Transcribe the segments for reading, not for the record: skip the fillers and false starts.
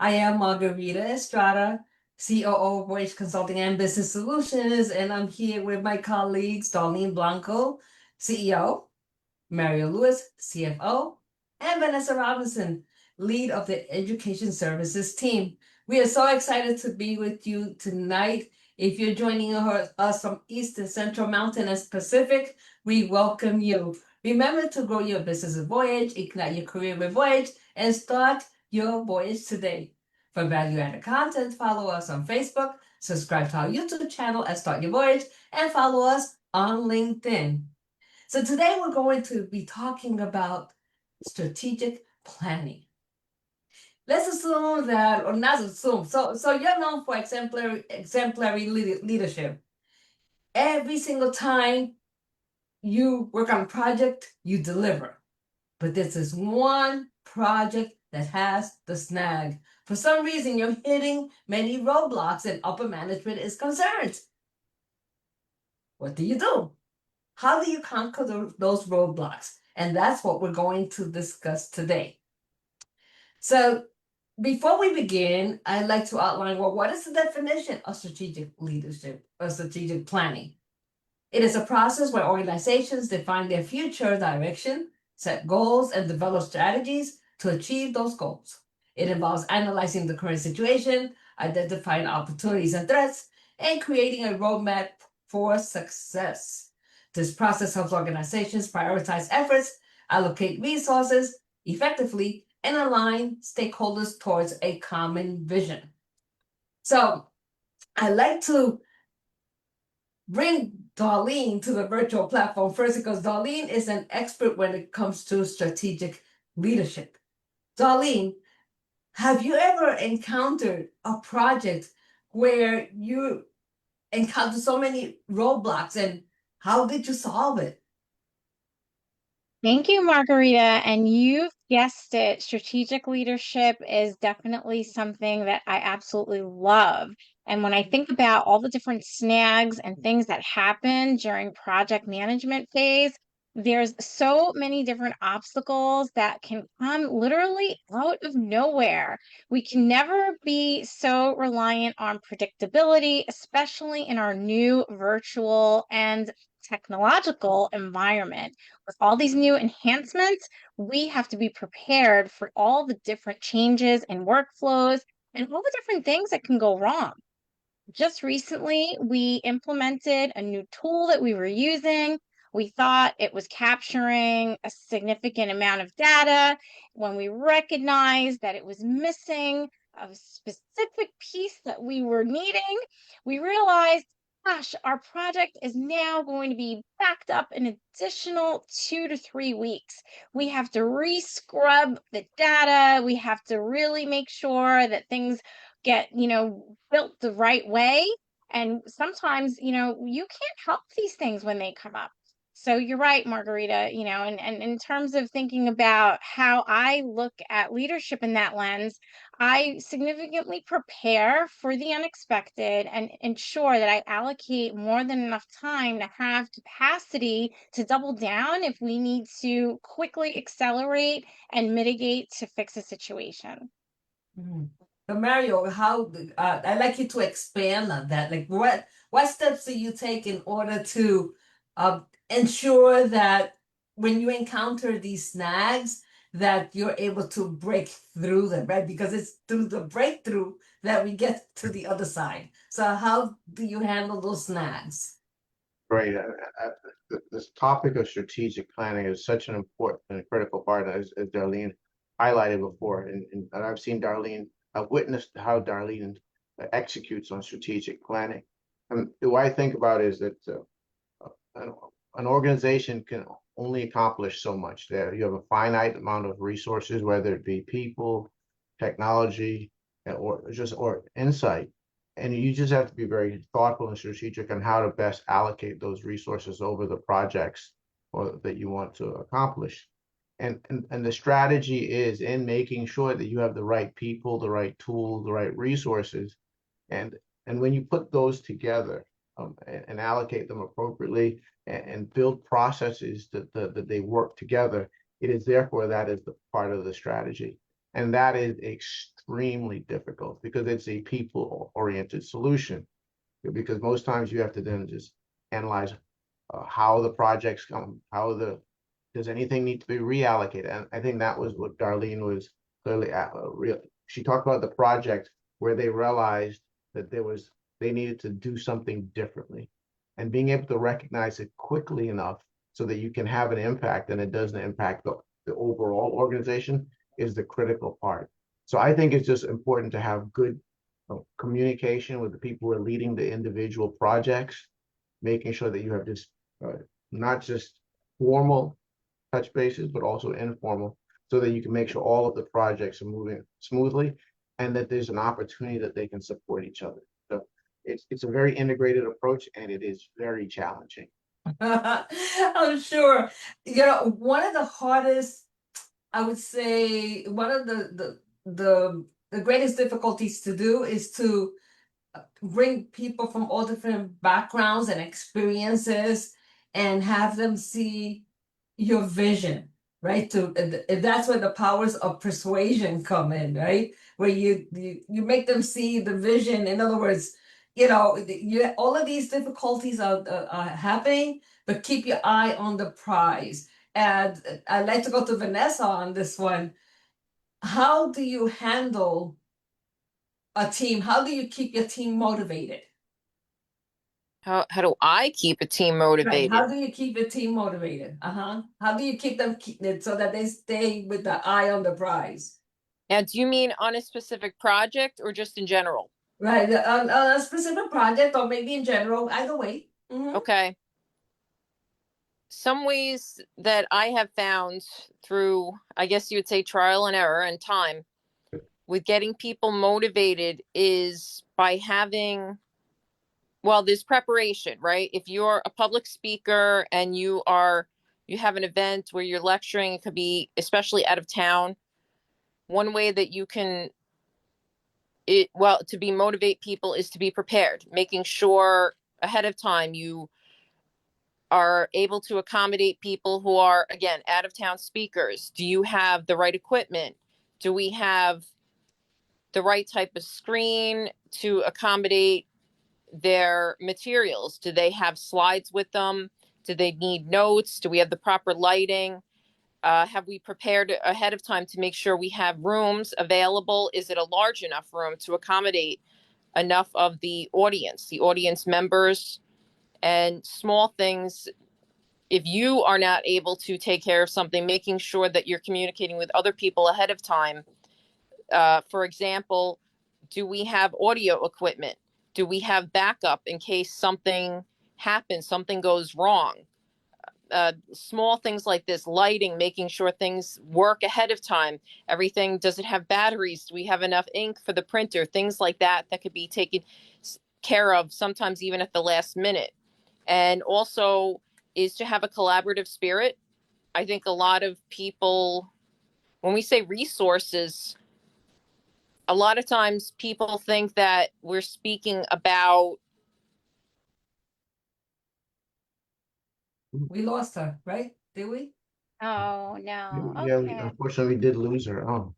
I am Margarita Estrada, COO of Voyage Consulting and Business Solutions, and I'm here with my colleagues, Darlene Blanco, CEO, Mario Lewis, CFO, and Vanessa Robinson, lead of the Education Services team. We are so excited to be with you tonight. If you're joining us from East and Central Mountain and Pacific, we welcome you. Remember to grow your business with Voyage, ignite your career with Voyage, and start your voyage today. For value-added content, follow us on Facebook, subscribe to our YouTube channel and Start Your Voyage, and follow us on LinkedIn. So today we're going to be talking about strategic planning. Let's assume that, or not assume, so you're known for exemplary leadership. Every single time you work on a project, you deliver. But this is one project that has the snag. For some reason, you're hitting many roadblocks and upper management is concerned. What do you do? How do you conquer those roadblocks? And that's what we're going to discuss today. So before we begin, I'd like to outline, well, what is the definition of strategic leadership or strategic planning? It is a process where organizations define their future direction, set goals, and develop strategies to achieve those goals. It involves analyzing the current situation, identifying opportunities and threats, and creating a roadmap for success. This process helps organizations prioritize efforts, allocate resources effectively, and align stakeholders towards a common vision. So I'd like to bring Darlene to the virtual platform first because Darlene is an expert when it comes to strategic leadership. Darlene, have you ever encountered a project where you encountered so many roadblocks, and how did you solve it? Thank you, Margarita. And you've guessed it, strategic leadership is definitely something that I absolutely love. And when I think about all the different snags and things that happen during project management phase, there's so many different obstacles that can come literally out of nowhere. We can never be so reliant on predictability, especially in our new virtual and technological environment. With all these new enhancements, we have to be prepared for all the different changes in workflows and all the different things that can go wrong. Just recently, we implemented a new tool that we were using. We thought it was capturing a significant amount of data. When we recognized that it was missing a specific piece that we were needing, we realized, gosh, our project is now going to be backed up an additional 2 to 3 weeks. We have to re-scrub the data. We have to really make sure that things get, built the right way. And sometimes, you can't help these things when they come up. So you're right, Margarita, and in terms of thinking about how I look at leadership in that lens, I significantly prepare for the unexpected and ensure that I allocate more than enough time to have capacity to double down if we need to quickly accelerate and mitigate to fix a situation. Mhm. So Mario, how I'd like you to expand on that. Like, what steps do you take in order to ensure that when you encounter these snags, that you're able to break through them, right? Because it's through the breakthrough that we get to the other side. So how do you handle those snags? Great. This topic of strategic planning is such an important and critical part, as Darlene highlighted before. And I've seen Darlene, I've witnessed how Darlene executes on strategic planning. And the way I think about it is that an organization can only accomplish so much. There, you have a finite amount of resources, whether it be people, technology, or insight. And you just have to be very thoughtful and strategic on how to best allocate those resources over the projects that you want to accomplish. And the strategy is in making sure that you have the right people, the right tools, the right resources. And when you put those together, and allocate them appropriately and build processes that they work together, it is therefore that is the part of the strategy. And that is extremely difficult because it's a people-oriented solution. Because most times you have to then just analyze how the projects come, does anything need to be reallocated? And I think that was what Darlene was clearly real. She talked about the project where they realized that they needed to do something differently, and being able to recognize it quickly enough so that you can have an impact and it doesn't impact the overall organization is the critical part. So I think it's just important to have good communication with the people who are leading the individual projects, making sure that you have this not just formal touch bases, but also informal, so that you can make sure all of the projects are moving smoothly and that there's an opportunity that they can support each other. So it's a very integrated approach, and it is very challenging. I'm sure. You know, one of the hardest, I would say, one of the greatest difficulties to do is to bring people from all different backgrounds and experiences and have them see your vision, right? That's where the powers of persuasion come in, right? Where you make them see the vision. In other words, you know, all of these difficulties are happening, but keep your eye on the prize. And I'd like to go to Vanessa on this one. How do you handle a team? How do you keep your team motivated? How do I keep a team Right. motivated? How do you keep a team motivated? How do you keep them so that they stay with the eye on the prize? Now, do you mean on a specific project or just in general? Right. On a specific project or maybe in general, either way. Okay. Some ways that I have found through, I guess you would say, trial and error and time with getting people motivated is by having, well, there's preparation, right? If you're a public speaker and you have an event where you're lecturing, it could be especially out of town. One way that you can to motivate people is to be prepared, making sure ahead of time you are able to accommodate people who are, again, out of town speakers. Do you have the right equipment? Do we have the right type of screen to accommodate their materials? Do they have slides with them? Do they need notes? Do we have the proper lighting? Have we prepared ahead of time to make sure we have rooms available? Is it a large enough room to accommodate enough of the audience members? And small things, if you are not able to take care of something, making sure that you're communicating with other people ahead of time. For example, do we have audio equipment? Do we have backup in case something happens, something goes wrong? Small things like this, lighting, making sure things work ahead of time. Everything, does it have batteries? Do we have enough ink for the printer? Things like that could be taken care of sometimes even at the last minute. And also is to have a collaborative spirit. I think a lot of people, when we say resources, a lot of times people think that we're speaking about. We lost her, right? Did we? Oh, no. Yeah, Okay. unfortunately, we did lose her. Oh,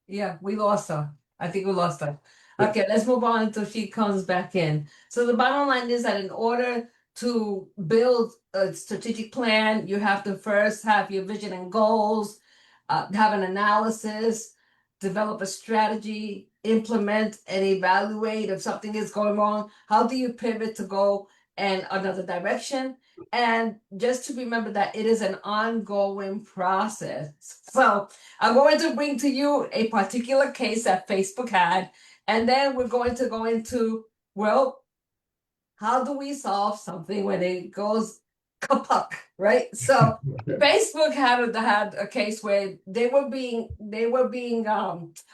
Yeah, we lost her. I think we lost her. Okay, let's move on until she comes back in. So the bottom line is that in order to build a strategic plan, you have to first have your vision and goals, have an analysis, develop a strategy, implement and evaluate if something is going wrong. How do you pivot to go in another direction? And just to remember that it is an ongoing process. So I'm going to bring to you a particular case that Facebook had, and then we're going to go into, well, how do we solve something when it goes kaput, right? So Facebook had a case where they were being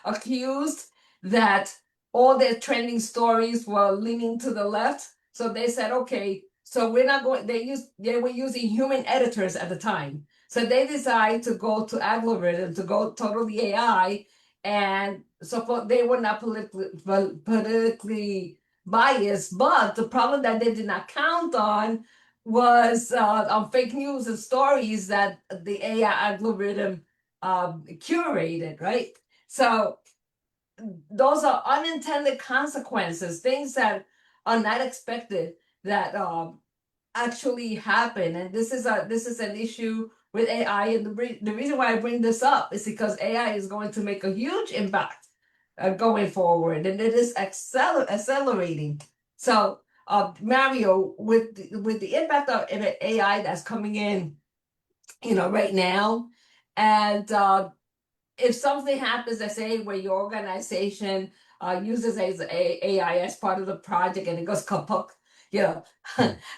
accused that all their trending stories were leaning to the left. So they said, okay, so we're not going. They were using human editors at the time. So they decided to go to algorithm, to go totally AI, and so they were not politically biased. But the problem that they did not count on was on fake news and stories that the AI algorithm curated, right? So those are unintended consequences, things that are not expected that actually happen. And this is an issue with AI. And the reason why I bring this up is because AI is going to make a huge impact going forward, and it is accelerating. So, Mario, with the impact of AI that's coming in, right now, and if something happens, let's say where your organization uses AI as part of the project and it goes kaput,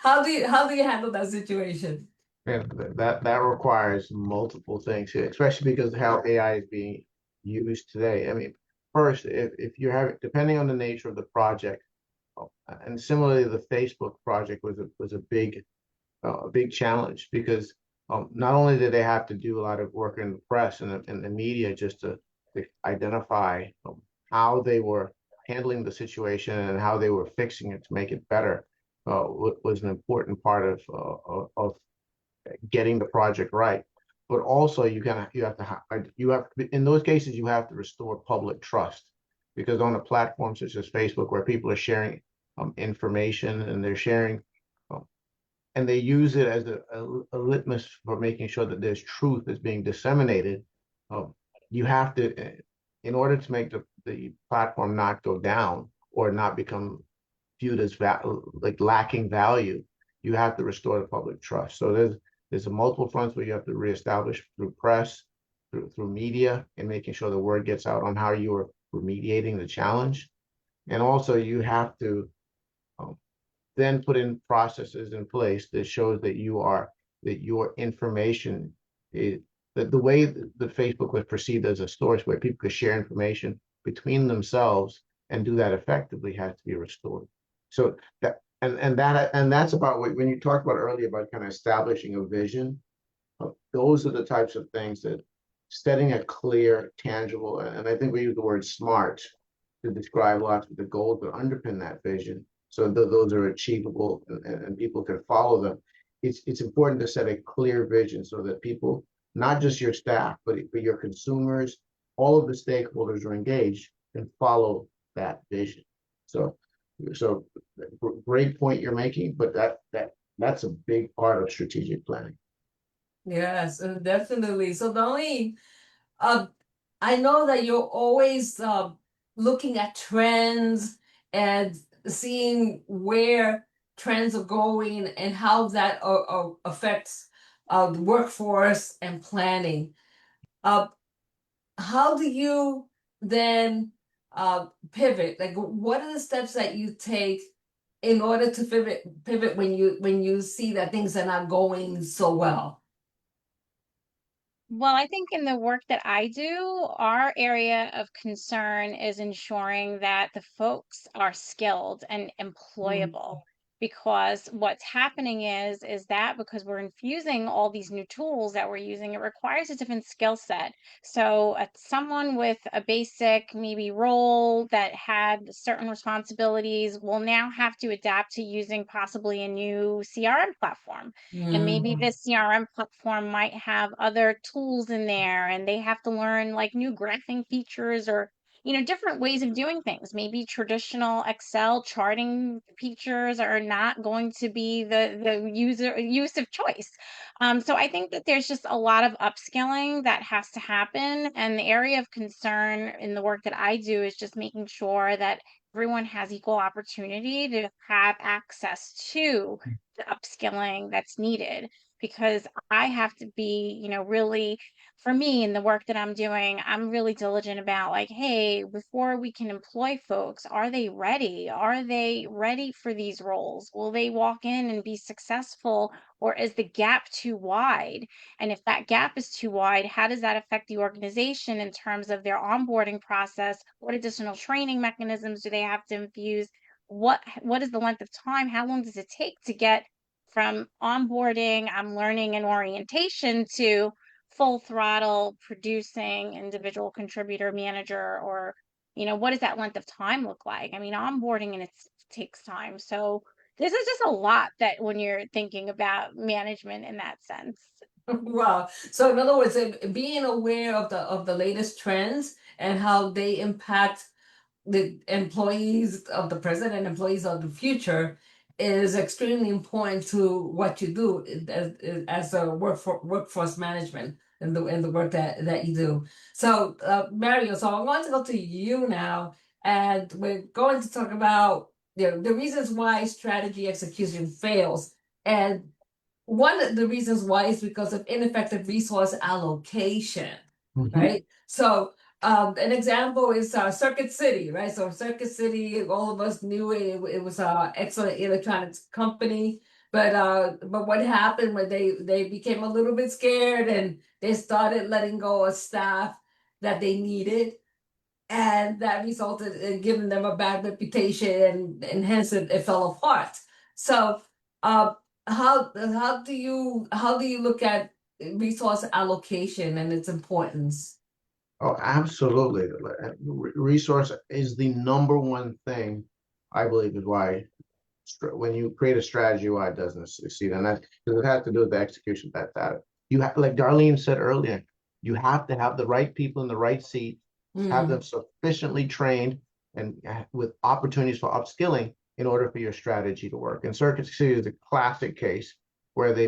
how do you handle that situation? And that requires multiple things, especially because of how AI is being used today. I mean, first, if you're having, depending on the nature of the project, and similarly, the Facebook project was a big challenge because not only did they have to do a lot of work in the press and the media just to identify how they were handling the situation and how they were fixing it to make it better, was an important part of getting the project right. But also in those cases you have to restore public trust, because on a platform such as Facebook where people are sharing information and they're sharing um, and they use it as a litmus for making sure that there's truth is being disseminated. You have to, in order to make the platform not go down or not become viewed as like lacking value, you have to restore the public trust. So there's a multiple fronts where you have to reestablish through press, through media, and making sure the word gets out on how you are remediating the challenge. And also you have to um, then put in processes in place that shows that your information is that the way that Facebook was perceived as a source where people could share information between themselves and do that effectively has to be restored. So that's about when you talked about earlier about kind of establishing a vision. Those are the types of things that setting a clear, tangible, and I think we use the word smart to describe lots of the goals that underpin that vision. So those are achievable and people can follow them. It's important to set a clear vision so that people, not just your staff, but your consumers, all of the stakeholders are engaged and follow that vision. So great point you're making, but that's a big part of strategic planning. Yes, definitely. So Darlene, uh, I know that you're always looking at trends and seeing where trends are going and how that affects the workforce and planning. Uh, how do you then pivot? Like, what are the steps that you take in order to pivot when you see that things are not going so well? Well, I think in the work that I do, our area of concern is ensuring that the folks are skilled and Mm. employable. Because what's happening is that because we're infusing all these new tools that we're using, it requires a different skill set. So someone with a basic maybe role that had certain responsibilities will now have to adapt to using possibly a new CRM platform, and maybe Mm. this CRM platform might have other tools in there and they have to learn like new graphing features or different ways of doing things. Maybe traditional Excel charting features are not going to be the use of choice. So I think that there's just a lot of upskilling that has to happen, and the area of concern in the work that I do is just making sure that everyone has equal opportunity to have access to the upskilling that's needed, because I have to be, really, for me in the work that I'm doing, I'm really diligent about like, hey, before we can employ folks, are they ready? Are they ready for these roles? Will they walk in and be successful, or is the gap too wide? And if that gap is too wide, how does that affect the organization in terms of their onboarding process? What additional training mechanisms do they have to infuse? What is the length of time? How long does it take to get from onboarding, I'm learning and orientation, to full throttle producing individual contributor manager? Or what does that length of time look like? I mean, onboarding and it takes time. So this is just a lot that when you're thinking about management in that sense. Wow. So in other words, being aware of the latest trends and how they impact the employees of the present and employees of the future is extremely important to what you do as a workforce management and the work that you do. So Mario, so I'm going to go to you now, and we're going to talk about the reasons why strategy execution fails. And one of the reasons why is because of ineffective resource allocation, right? So an example is Circuit City, right? So Circuit City, all of us knew it was a excellent electronics company, but what happened when they became a little bit scared and they started letting go of staff that they needed, and that resulted in giving them a bad reputation, and hence it fell apart. So, uh, how do you look at resource allocation and its importance? Oh, absolutely. Resource is the number one thing I believe is why when you create a strategy, why it doesn't succeed. And that's because it has to do with the execution. That you have, like Darlene said earlier, you have to have the right people in the right seat, have them sufficiently trained and with opportunities for upskilling in order for your strategy to work. And Circuit City is a classic case where they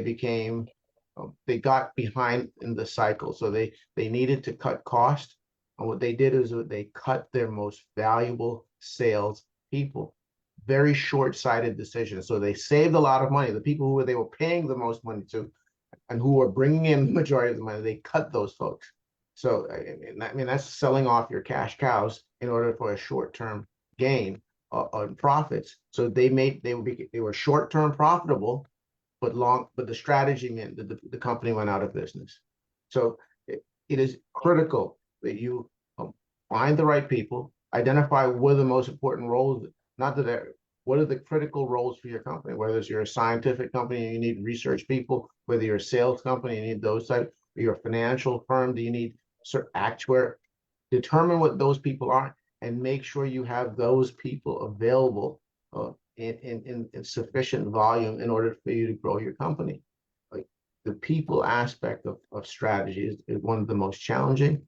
got behind in the cycle. So they needed to cut cost. And what they did is they cut their most valuable sales people. Very short-sighted decision. So they saved a lot of money. The people who they were paying the most money to and who were bringing in the majority of the money, they cut those folks. So I mean that's selling off your cash cows in order for a short-term gain on profits. So they were short-term profitable, but the strategy meant that the company went out of business. So it is critical that you find the right people, identify what are the most important roles, not that what are the critical roles for your company, whether you're a scientific company, you need research people, whether you're a sales company, you need those types, or you're a financial firm, do you need certain actuary, determine what those people are and make sure you have those people available in sufficient volume in order for you to grow your company. Like the people aspect of strategy is one of the most challenging,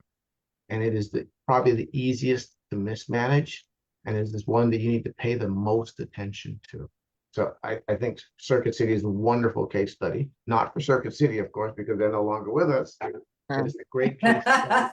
and it is probably the easiest to mismanage, and it is one that you need to pay the most attention to. So I think Circuit City is a wonderful case study, not for Circuit City, of course, because they're no longer with us. It is a great case study.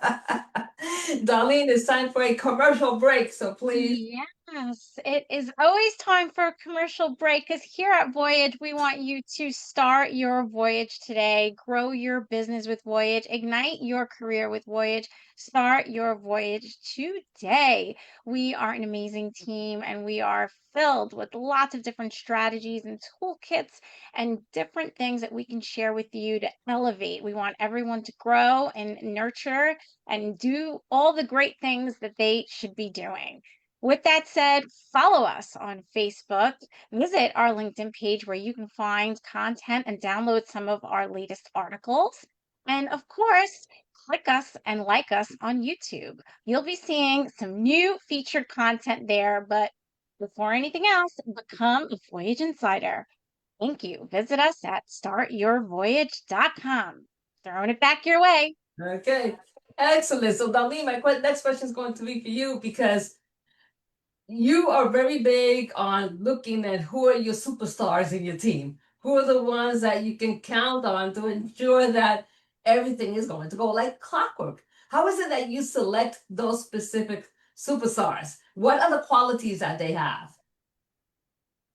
Darlene, it's time for a commercial break, so please. Yes, it is always time for a commercial break because here at Voyage, we want you to start your voyage today, grow your business with Voyage, ignite your career with Voyage, start your voyage today. We are an amazing team and we are filled with lots of different strategies and toolkits and different things that we can share with you to elevate. We want everyone to grow and nurture and do all the great things that they should be doing. With that said, follow us on Facebook, visit our LinkedIn page where you can find content and download some of our latest articles. And of course, click us and like us on YouTube. You'll be seeing some new featured content there, but before anything else, become a Voyage Insider. Thank you. Visit us at startyourvoyage.com. Throwing it back your way. Okay, excellent. So Darlene, my next question is going to be for you because you are very big on looking at who are your superstars in your team. Who are the ones that you can count on to ensure that everything is going to go like clockwork? How is it that you select those specific superstars? What are the qualities that they have?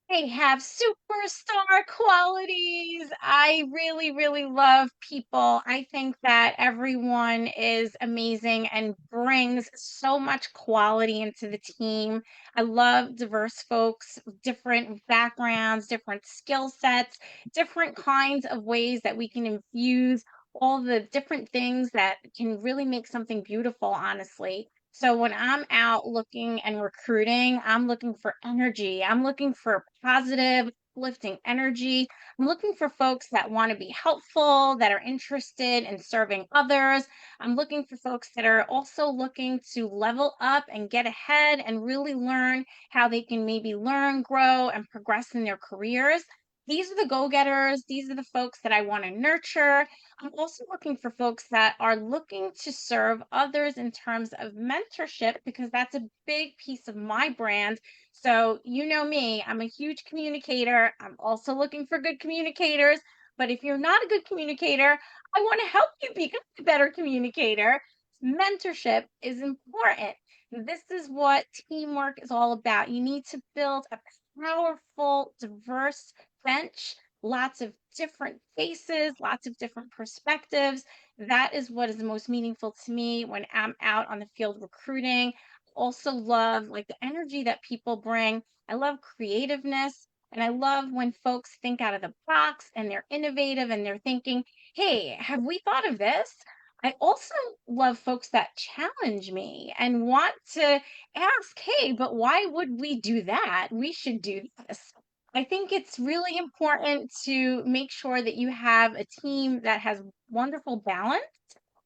They have superstar qualities. I really, really love people. I think that everyone is amazing and brings so much quality into the team. I love diverse folks, different backgrounds, different skill sets, different kinds of ways that we can infuse all the different things that can really make something beautiful, honestly. So when I'm out looking and recruiting, I'm looking for energy. I'm looking for positive, lifting energy. I'm looking for folks that want to be helpful, that are interested in serving others. I'm looking for folks that are also looking to level up and get ahead and really learn how they can maybe learn, grow, and progress in their careers. these are the go-getters. These are the folks that I want to nurture. I'm also looking for folks that are looking to serve others in terms of mentorship, because that's a big piece of my brand. So, you know me, I'm a huge communicator. I'm also looking for good communicators. But if you're not a good communicator, I want to help you become a better communicator. Mentorship is important. This is what teamwork is all about. You need to build a powerful, diverse bench, lots of different faces, lots of different perspectives. That is what is the most meaningful to me when I'm out on the field recruiting. Also love like the energy that people bring. I love creativeness, and I love when folks think out of the box and they're innovative and they're thinking, "Hey, have we thought of this?" I also love folks that challenge me and want to ask, "Hey, but why would we do that? We should do this." I think it's really important to make sure that you have a team that has wonderful balance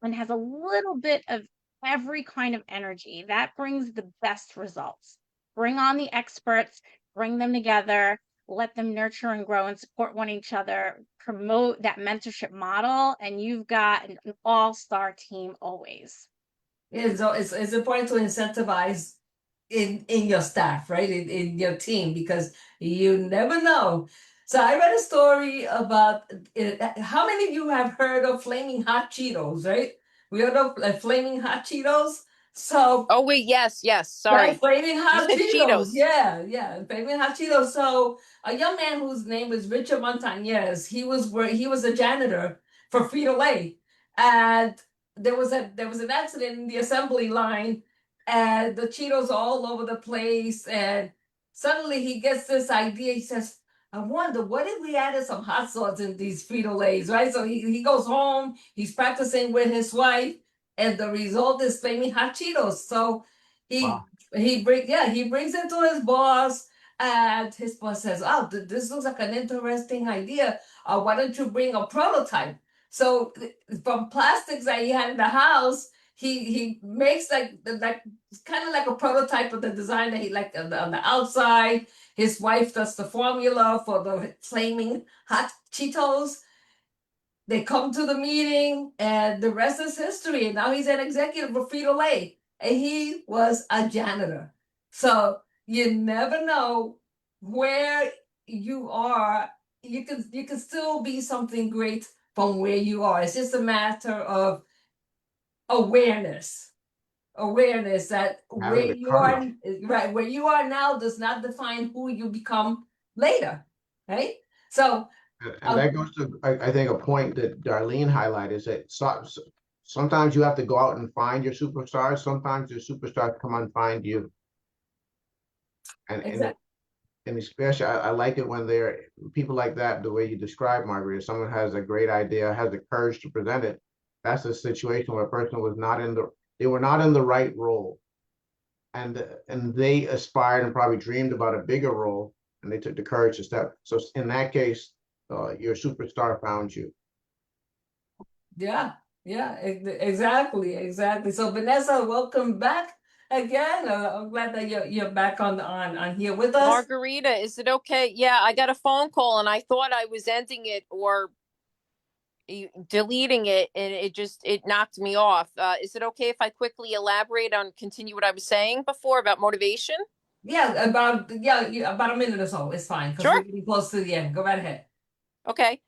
and has a little bit of every kind of energy. That brings the best results. Bring on the experts, bring them together, let them nurture and grow and support one each other, promote that mentorship model, and you've got an all-star team always. It's important to incentivize in your staff, right? In your team, because you never know. So I read a story about how many of you have heard of flaming hot Cheetos, right? We heard of flaming hot Cheetos. So Oh, wait, yes, right, sorry. flaming You hot said Cheetos. Cheetos. Yeah, flaming hot Cheetos. So a young man whose name was Richard Montañez, he was a janitor for Frito-Lay, and there was an accident in the assembly line, and the Cheetos are all over the place, and suddenly he gets this idea. He says, "I wonder what if we added some hot sauce in these Frito-Lays, right?" So he goes home. He's practicing with his wife, and the result is flaming hot Cheetos. So he Wow. he brings it to his boss, and his boss says, "Oh, this looks like an interesting idea. Why don't you bring a prototype?" So from plastics that he had in the house, he makes like kind of like a prototype of the design that he liked on the outside. His wife does the formula for the flaming hot Cheetos. They come to the meeting, and the rest is history. And now he's an executive for Frito-Lay, and he was a janitor. So you never know where you are. You can still be something great from where you are. It's just a matter of awareness. Awareness that Having where the you are, courage. right, where you are now does not define who you become later, right? So And that goes to, I think, a point that Darlene highlighted is that sometimes you have to go out and find your superstars. Sometimes your superstars come and find you. And exactly. and especially, I like it when they're people like that, the way you describe, Margaret. If someone has a great idea, has the courage to present it, that's a situation where a person they were not in the right role. And they aspired and probably dreamed about a bigger role, and they took the courage to step. So in that case, your superstar found you. Yeah, yeah, exactly. So Vanessa, welcome back again. I'm glad that you're back on here with us. Margarita, is it okay? Yeah, I got a phone call and I thought I was ending it or deleting it, and it knocked me off. Is it okay if I quickly elaborate on continue what I was saying before about motivation? Yeah, about a minute or so. It's fine because Sure. we're getting close to the end. Go right ahead. Okay.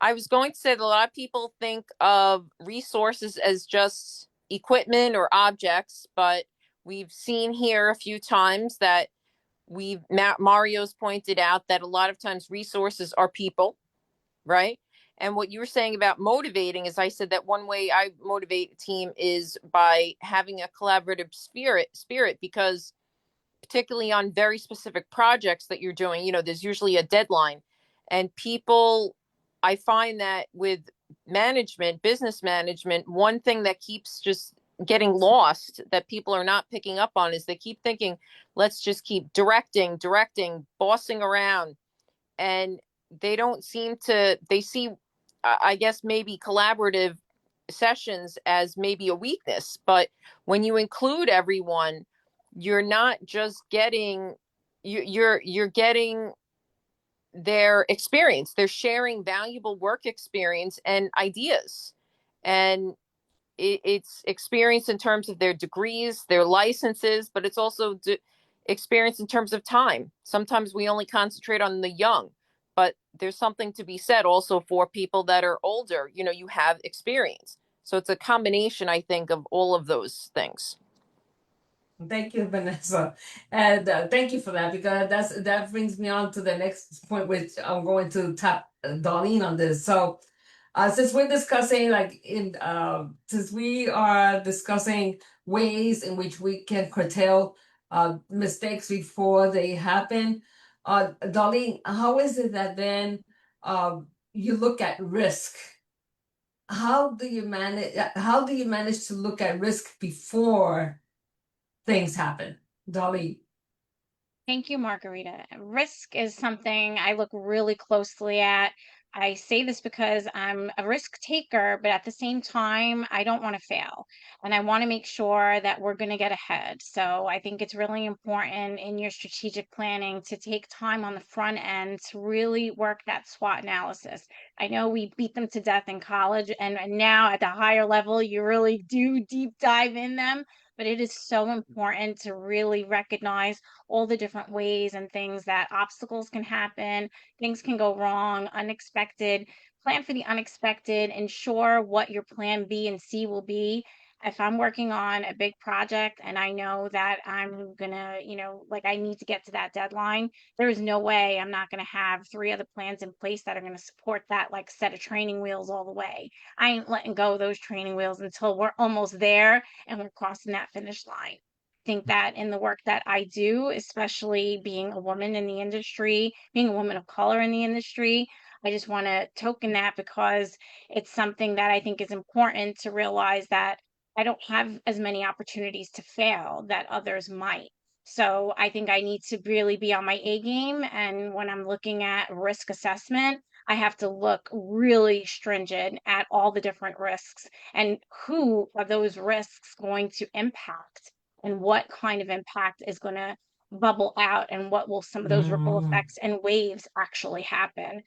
I was going to say that a lot of people think of resources as just equipment or objects, but we've seen here a few times that Mario's pointed out that a lot of times resources are people, right? And what you were saying about motivating is, I said that one way I motivate a team is by having a collaborative spirit, because particularly on very specific projects that you're doing, there's usually a deadline. And people, I find that with business management, one thing that keeps just getting lost that people are not picking up on is they keep thinking, let's just keep directing, bossing around. And they don't seem to, they see, I guess, maybe collaborative sessions as maybe a weakness. But when you include everyone, you're not just getting, you're getting their experience. They're sharing valuable work experience and ideas. And it's experience in terms of their degrees, their licenses, but it's also experience in terms of time. Sometimes we only concentrate on the young, but there's something to be said also for people that are older. You know, you have experience. So it's a combination, I think, of all of those things. Thank you, Vanessa, and thank you for that, because that brings me on to the next point, which I'm going to tap Darlene on this. So, since we're discussing since we are discussing ways in which we can curtail mistakes before they happen, Darlene, how is it that then you look at risk? How do you manage? How do you manage to look at risk before things happen? Dolly. Thank you, Margarita. Risk is something I look really closely at. I say this because I'm a risk taker, but at the same time, I don't want to fail. And I want to make sure that we're going to get ahead. So I think it's really important in your strategic planning to take time on the front end to really work that SWOT analysis. I know we beat them to death in college, and now at the higher level, you really do deep dive in them. But it is so important to really recognize all the different ways and things that obstacles can happen, things can go wrong, unexpected. Plan for the unexpected, ensure what your plan B and C will be. If I'm working on a big project and I know that I'm gonna, like I need to get to that deadline, there is no way I'm not gonna have 3 other plans in place that are gonna support that like set of training wheels all the way. I ain't letting go of those training wheels until we're almost there and we're crossing that finish line. Think that in the work that I do, especially being a woman in the industry, being a woman of color in the industry, I just want to token that because it's something that I think is important to realize that I don't have as many opportunities to fail that others might. So I think I need to really be on my A game. And when I'm looking at risk assessment, I have to look really stringent at all the different risks and who are those risks going to impact and what kind of impact is going to bubble out and what will some of those ripple effects and waves actually happen.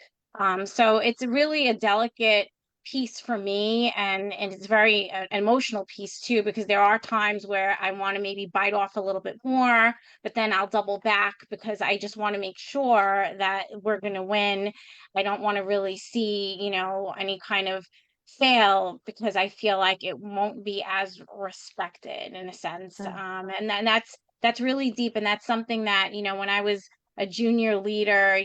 So it's really a delicate piece for me, and it's very an emotional piece too, because there are times where I want to maybe bite off a little bit more, but then I'll double back because I just want to make sure that we're going to win. I don't want to really see, any kind of fail because I feel like it won't be as respected in a sense. And then that's really deep. And that's something that, when I was a junior leader,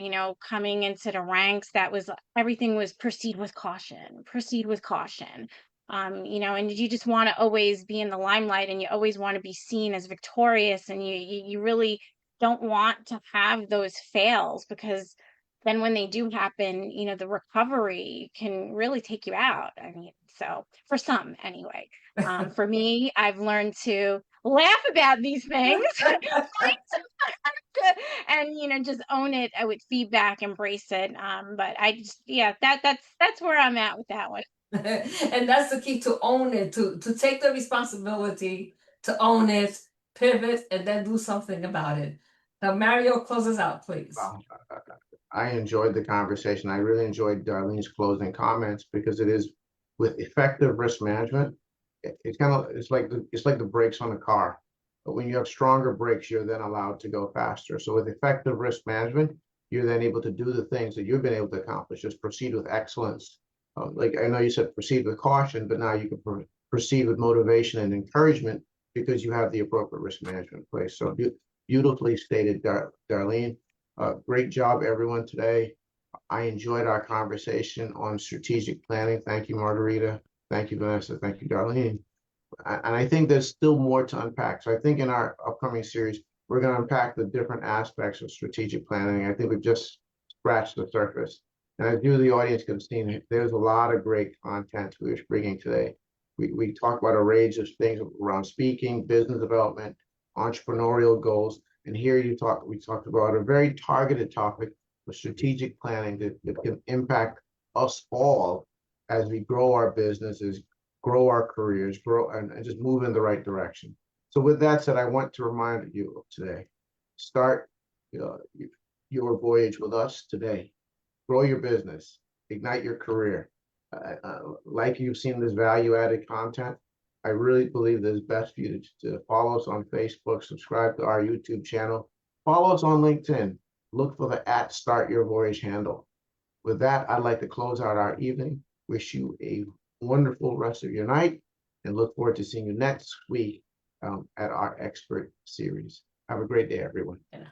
coming into the ranks, that was everything was proceed with caution, proceed with caution. And you just want to always be in the limelight and you always want to be seen as victorious, and you really don't want to have those fails because then when they do happen, the recovery can really take you out. I mean, so for some anyway. For me, I've learned to laugh about these things and just own it with feedback, embrace it. But I just that's where I'm at with that one. And that's the key, to own it, to take the responsibility, to own it, pivot, and then do something about it. Now, Mario, close us out, please. Wow. I enjoyed the conversation. I really enjoyed Darlene's closing comments because it is with effective risk management. It's like the brakes on a car. But when you have stronger brakes, you're then allowed to go faster. So with effective risk management, you're then able to do the things that you've been able to accomplish. Just proceed with excellence. Like I know you said, proceed with caution, but now you can proceed with motivation and encouragement because you have the appropriate risk management in place. So beautifully stated, Darlene. Great job, everyone, today. I enjoyed our conversation on strategic planning. Thank you, Margarita. Thank you, Vanessa. Thank you, Darlene. And I think there's still more to unpack. So I think in our upcoming series, we're going to unpack the different aspects of strategic planning. I think we've just scratched the surface. And as you, the audience, can see, there's a lot of great content we were bringing today. We talked about a range of things around speaking, business development, entrepreneurial goals. And here we talked about a very targeted topic of strategic planning that can impact us all as we grow our businesses, grow our careers, grow and just move in the right direction. So with that said, I want to remind you of today, start your voyage with us today. Grow your business, ignite your career. Like you've seen this value-added content, I really believe that it's best for you to follow us on Facebook, subscribe to our YouTube channel, follow us on LinkedIn, look for the @StartYourVoyage handle. With that, I'd like to close out our evening. Wish you a wonderful rest of your night and look forward to seeing you next week at our expert series. Have a great day, everyone. Yeah.